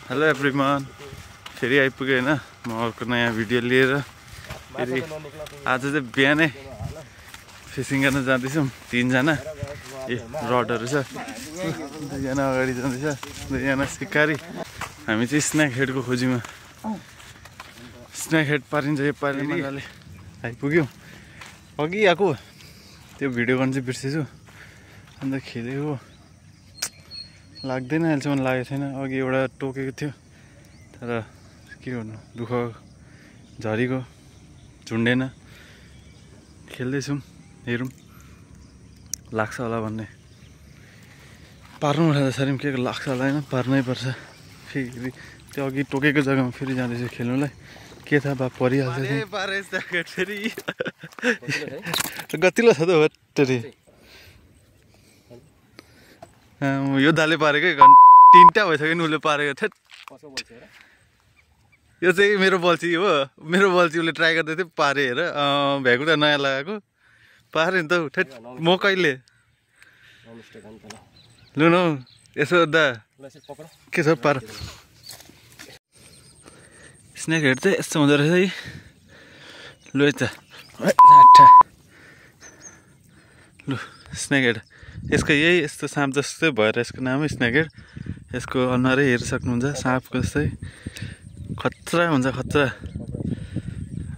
Hello everyone, फेरि आइपुगेँ होइन म अर्को नयाँ भिडियो लिएर। फेरि आज चाहिँ बिहानै फिसिङ गर्न जाँदैछौँ। 3 जना रडहरू छ, 2 जना अगाडि जाँदैछ, 2 जना सिकारी। हामी चाहिँ स्न्याक हेडको खोजीमा। स्न्याक हेड पारिन्छ यो पारि मजाले। आइपुग्यौँ। अघि आएको त्यो भिडियो गर्न चाहिँ बिर्सेछु, अन्त खेलेको लाग्दैन, अहिलेसम्म लागेको छैन। अघि एउटा टोकेको थियो तर के गर्नु, दुःख झरीको झुन्डेन। खेल्दैछौँ, हेरौँ लाग्छ होला भन्ने। पार्नु उठाउँदा सरी के लाग्छ होला होइन, पार्नै पर्छ। फेरि त्यो अघि टोकेको जग्गामा फेरि जाँदैछु खेल्नुलाई। के थाहा बा परिहाल्छ फेरि। गतिलो छ त भट्टरी। यो दाले पारेकै 3टा भइसक्यो नि उसले पारेको। थेट यो चाहिँ मेरो बल्छी हो, मेरो बल्छी उसले ट्राई गर्दै थियो, पारे हेर। भ्यागु त नयाँ लगाएको पारे नि त। थेट म कहिले लु न यसो दा के छ पार। स्न्याक हेड चाहिँ यस्तो हुँदो रहेछ है। लु है त लु स्न्याक हेड। यसको यही यस्तो साँप जस्तै भएर यसको नामै स्न्याक हेड। यसको अनुहारै हेर्न सक्नुहुन्छ, साँपको जस्तै खतरा हुन्छ, खतरा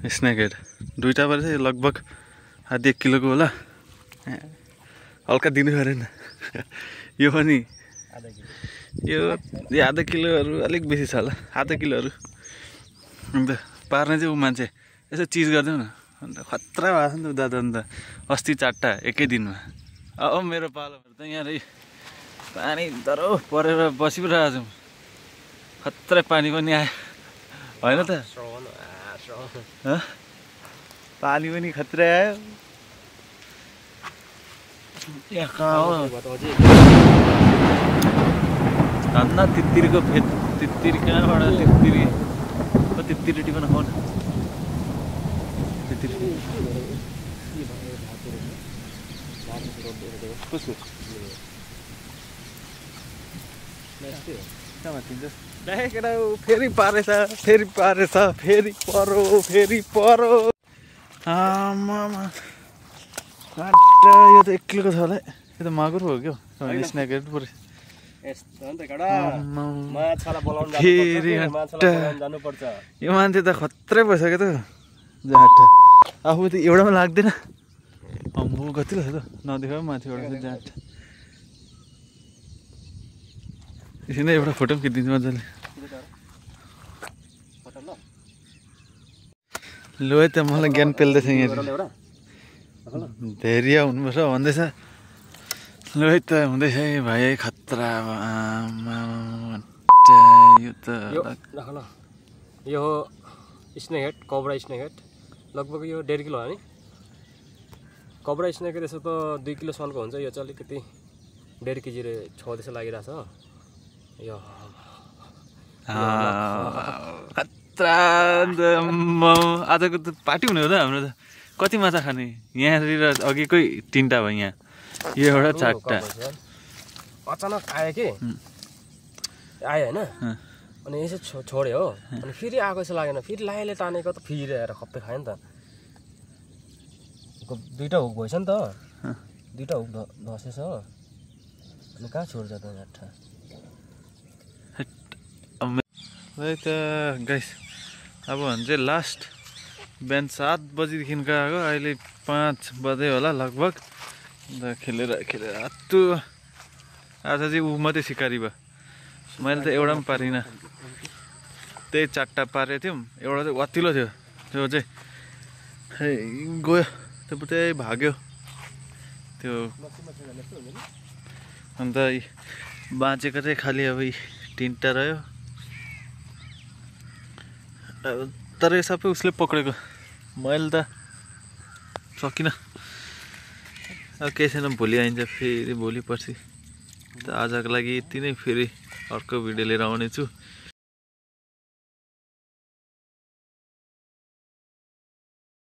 स्न्याक हेड। 2टा परेछ, यो लगभग आधी 1 किलोको होला। हल्का दिनु परेन। यो पनि यो आधा किलोहरू अलिक बेसी छ होला, आधा किलोहरू। अन्त पार्ने चाहिँ ऊ मान्छे यसो चिज गरिदेऊ न। अन्त खतरा भएको छ नि त दादा। अन्त अस्ति 4टा एकै दिनमा। अब मेरो पालो त यहाँ पानी दह्रो परेर बसिरहेको छौँ। खतरा पानी पनि आयो होइन त, पानी पनि खतरा आयो। यहाँ कहाँ हो धन्न तित्तिरको फेद। तित्तिरी कहाँबाट तित्तिरी हो, तित्तिरी टिपन खाउन। तित्तिरी कसको फेरि पारेछ, फेरि पारेछ, फेरि परो, फेरि परो। आमामा यो त 1 किलोको छ होला। यो त मागुर हो क्या, स्न्याक हेड पऱ्यो। यो मान्छे त खत्रै भइसक्यो त जाँटा। आफू त एउटामा लाग्दैन। अम्बो कति लाग्छ त, नदेखाऊ माथिबाट चाहिँ जाँट। एकछिन एउटा फोटो पनि खिचिदिन्छु मजाले। लु है त मलाई ज्ञान पेल्दैछ यहाँ। धेरै हुनुपर्छ भन्दैछ। लु है त हुँदैछ है भाइ, खतरा। यो त यो हो स्न्याक हेड, कब्रा स्न्याक हेड। लगभग यो 1.5 किलो हो नि। कब्रा स्न्याक हेड यसो त 2 किलोसम्मको हुन्छ। यो चाहिँ अलिकति 1.5 केजी छ जस्तो लागिरहेछ। यो खतरा। आजको त पार्टी हुने हो त हाम्रो त। कति माछा खाने यहाँनिर? अघिकै 3टा भयो, यहाँ यो एउटा 4टा। अचानक आयो कि आयो होइन, अनि यसो छोड्यो हो। अनि फेरि आएको जस्तो लागेन, फेरि लाइले तानेको त फेरि आएर खप्पै खायो नि त। 2टा हुक भएछ नि त, 2टा हुक धसेछ हो। अनि कहाँ छोड्छ त जाट्ठा। है त गाइस, अब भने चाहिँ लास्ट। बिहान 7 बजीदेखिको आएको, अहिले 5 बजे होला लगभग। अन्त खेलेर हात्तु। आज चाहिँ ऊ मात्रै सिकारी भयो। मैले त एउटा पनि पारिनँ। त्यही 4टा पारेको थियौँ, एउटा चाहिँ वतिलो थियो। त्यो चाहिँ गयो, त्यो त्यही भाग्यो त्यो। अन्त बाँचेको चाहिँ खालि अब 3टा रह्यो। तर यो सबै उसले पक्रेको, मैले त सकिनँ। अब केही छैन, भोलि आइन्छ फेरि, भोलि पर्सि। त आजको लागि यति नै। फेरि अर्को भिडियो लिएर आउने छु।